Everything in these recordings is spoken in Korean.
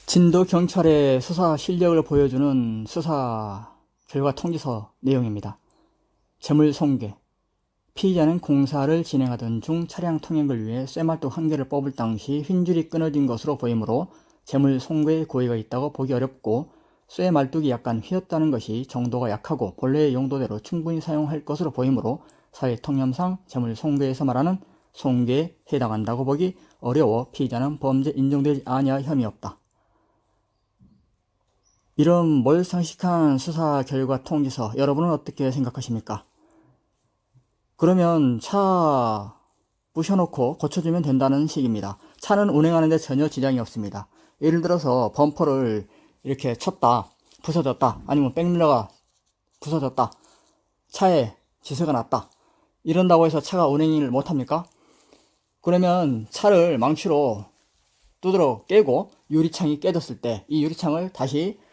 진도 경찰의 수사 실력을 보여주는 수사 결과 통지서 내용입니다. 재물손괴. 피의자는 공사를 진행하던 중 차량 통행을 위해 쇠말뚝 한 개를 뽑을 당시 휜줄이 끊어진 것으로 보이므로 재물손괴의 고의가 있다고 보기 어렵고, 쇠말뚝이 약간 휘었다는 것이 정도가 약하고 본래의 용도대로 충분히 사용할 것으로 보이므로 사회통념상 재물손괴에서 말하는 손괴에 해당한다고 보기 어려워 피의자는 범죄 인정되지 아니할 혐의 없다. 이런 몰상식한 수사 결과 통지서 여러분은 어떻게 생각하십니까? 그러면 차 부셔놓고 고쳐주면 된다는 식입니다. 차는 운행하는데 전혀 지장이 없습니다. 예를 들어서 범퍼를 이렇게 쳤다, 부서졌다, 아니면 백밀러가 부서졌다, 차에 지서가 났다, 이런다고 해서 차가 운행을 못합니까? 그러면 차를 망치로 두드러 깨고 유리창이 깨졌을 때 이 유리창을 다시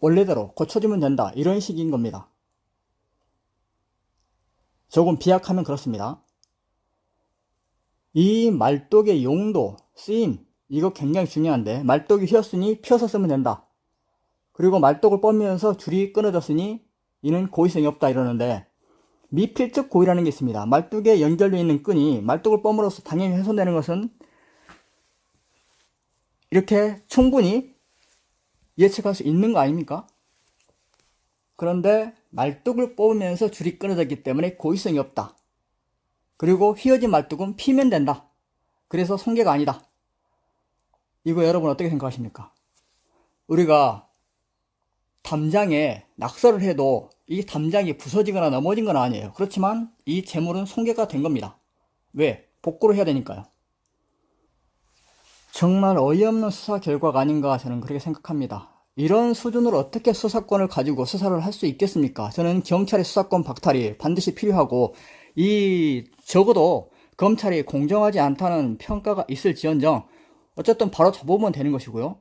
원래대로 고쳐주면 된다, 이런 식인 겁니다. 조금 비약하면 그렇습니다. 이 말뚝의 용도, 쓰임, 이거 굉장히 중요한데, 말뚝이 휘었으니 펴서 쓰면 된다. 그리고 말뚝을 뽑으면서 줄이 끊어졌으니 이는 고의성이 없다, 이러는데, 미필적 고의라는 게 있습니다. 말뚝에 연결되어 있는 끈이 말뚝을 뽐으로써 당연히 훼손되는 것은 이렇게 충분히 예측할 수 있는 거 아닙니까? 그런데 말뚝을 뽑으면서 줄이 끊어졌기 때문에 고의성이 없다. 그리고 휘어진 말뚝은 피면 된다. 그래서 손괴가 아니다. 이거 여러분 어떻게 생각하십니까? 우리가 담장에 낙서를 해도 이 담장이 부서지거나 넘어진 건 아니에요. 그렇지만 이 재물은 손괴가 된 겁니다. 왜? 복구를 해야 되니까요. 정말 어이없는 수사 결과가 아닌가 저는 그렇게 생각합니다. 이런 수준으로 어떻게 수사권을 가지고 수사를 할 수 있겠습니까? 저는 경찰의 수사권 박탈이 반드시 필요하고, 적어도 검찰이 공정하지 않다는 평가가 있을지언정 어쨌든 바로 잡으면 되는 것이고요.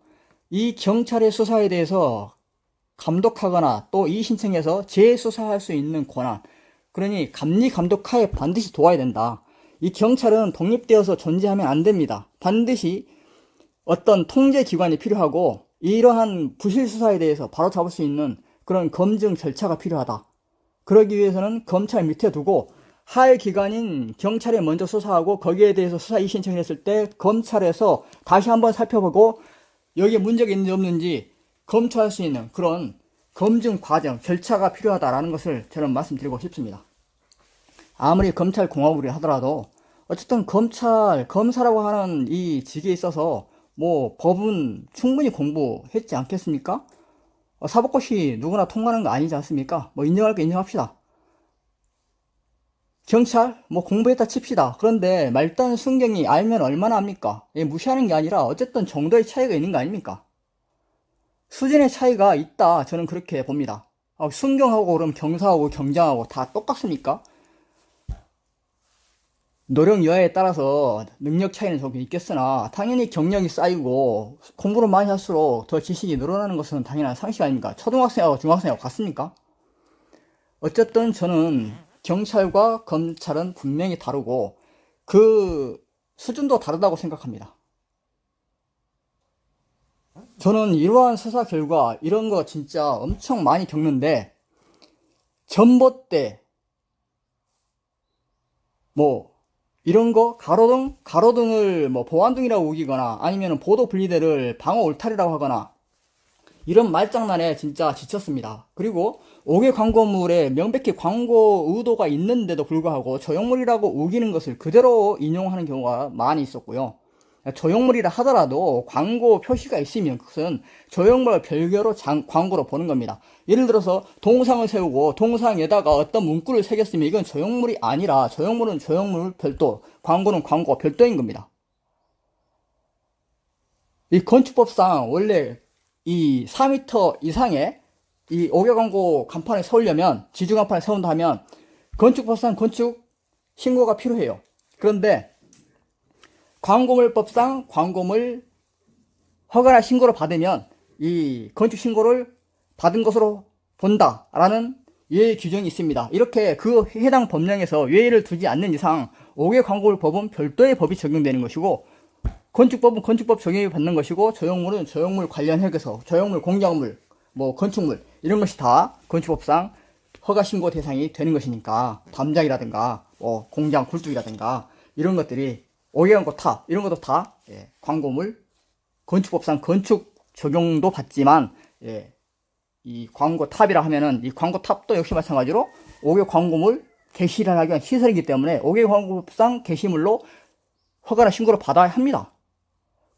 이 경찰의 수사에 대해서 감독하거나 또 이의 신청해서 재수사할 수 있는 권한, 그러니 감리 감독하에 반드시 도와야 된다. 이 경찰은 독립되어서 존재하면 안 됩니다. 반드시 어떤 통제기관이 필요하고, 이러한 부실수사에 대해서 바로 잡을 수 있는 그런 검증 절차가 필요하다. 그러기 위해서는 검찰 밑에 두고 하할 기관인 경찰에 먼저 수사하고, 거기에 대해서 수사 이의 신청을 했을 때 검찰에서 다시 한번 살펴보고 여기에 문제가 있는지 없는지 검토할 수 있는 그런 검증 과정, 절차가 필요하다라는 것을 저는 말씀드리고 싶습니다. 아무리 검찰 공화국이 하더라도 어쨌든 검사라고 하는 이 직에 있어서 법은 충분히 공부했지 않겠습니까? 사법고시 누구나 통과하는 거 아니지 않습니까? 인정할 거 인정합시다. 경찰 공부했다 칩시다. 그런데 말단 순경이 알면 얼마나 합니까? 무시하는 게 아니라 어쨌든 정도의 차이가 있는 거 아닙니까? 수준의 차이가 있다, 저는 그렇게 봅니다. 순경하고 그럼 경사하고 경장하고 다 똑같습니까? 노력 여하에 따라서 능력 차이는 조금 있겠으나 당연히 경력이 쌓이고 공부를 많이 할수록 더 지식이 늘어나는 것은 당연한 상식 아닙니까? 초등학생하고 중학생하고 같습니까? 어쨌든 저는 경찰과 검찰은 분명히 다르고 그 수준도 다르다고 생각합니다. 저는 이러한 수사 결과 이런 거 진짜 엄청 많이 겪는데, 전봇대 이런 거 가로등을 보안등이라고 우기거나 아니면 보도 분리대를 방어 울타리라고 하거나 이런 말장난에 진짜 지쳤습니다. 그리고 5개 광고물에 명백히 광고 의도가 있는데도 불구하고 조형물이라고 우기는 것을 그대로 인용하는 경우가 많이 있었고요. 조형물이라 하더라도 광고 표시가 있으면 그것은 조형물 별개로 광고로 보는 겁니다. 예를 들어서 동상을 세우고 동상에다가 어떤 문구를 새겼으면 이건 조형물이 아니라 조형물은 조형물 별도, 광고는 광고 별도인 겁니다. 이 건축법상 원래 이 4m 이상의 이 5개 광고 간판을 세우려면, 지주 간판을 세운다 하면 건축법상 건축 신고가 필요해요. 그런데 광고물법상 광고물 허가나 신고를 받으면 이 건축 신고를 받은 것으로 본다라는 예외 규정이 있습니다. 이렇게 그 해당 법령에서 예외를 두지 않는 이상 5개 광고물 법은 별도의 법이 적용되는 것이고, 건축법은 건축법 적용이 받는 것이고, 저용물은 저용물 관련 획에서, 저용물, 공작물, 뭐 건축물 이런 것이 다 건축법상 허가 신고 대상이 되는 것이니까, 담장이라든가 뭐 공장 굴뚝이라든가 이런 것들이 오개광고 탑 이런 것도 다 광고물, 건축법상 건축 적용도 받지만 이 광고 탑이라 하면은 이 광고 탑도 역시 마찬가지로 5개 광고물 게시를 하기 위한 시설이기 때문에 5개 광고법상 게시물로 허가나 신고를 받아야 합니다.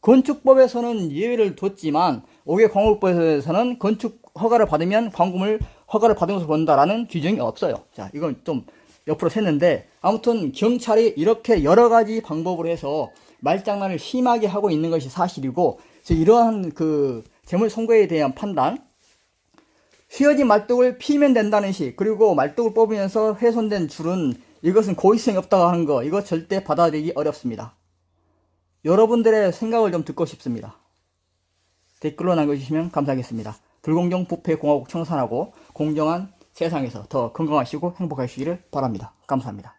건축법에서는 예외를 뒀지만 5개 광고법에서는 건축 허가를 받으면 광고물 허가를 받은 것을 본다라는 규정이 없어요. 자, 이건 좀 옆으로 샜는데, 아무튼 경찰이 이렇게 여러 가지 방법으로 해서 말장난을 심하게 하고 있는 것이 사실이고, 이러한 그 재물 선고에 대한 판단, 휘어진 말뚝을 피면 된다는 식, 그리고 말뚝을 뽑으면서 훼손된 줄은 이것은 고의성이 없다고 하는 거, 이거 절대 받아들이기 어렵습니다. 여러분들의 생각을 좀 듣고 싶습니다. 댓글로 남겨주시면 감사하겠습니다. 불공정 부패 공화국 청산하고 공정한 세상에서 더 건강하시고 행복하시기를 바랍니다. 감사합니다.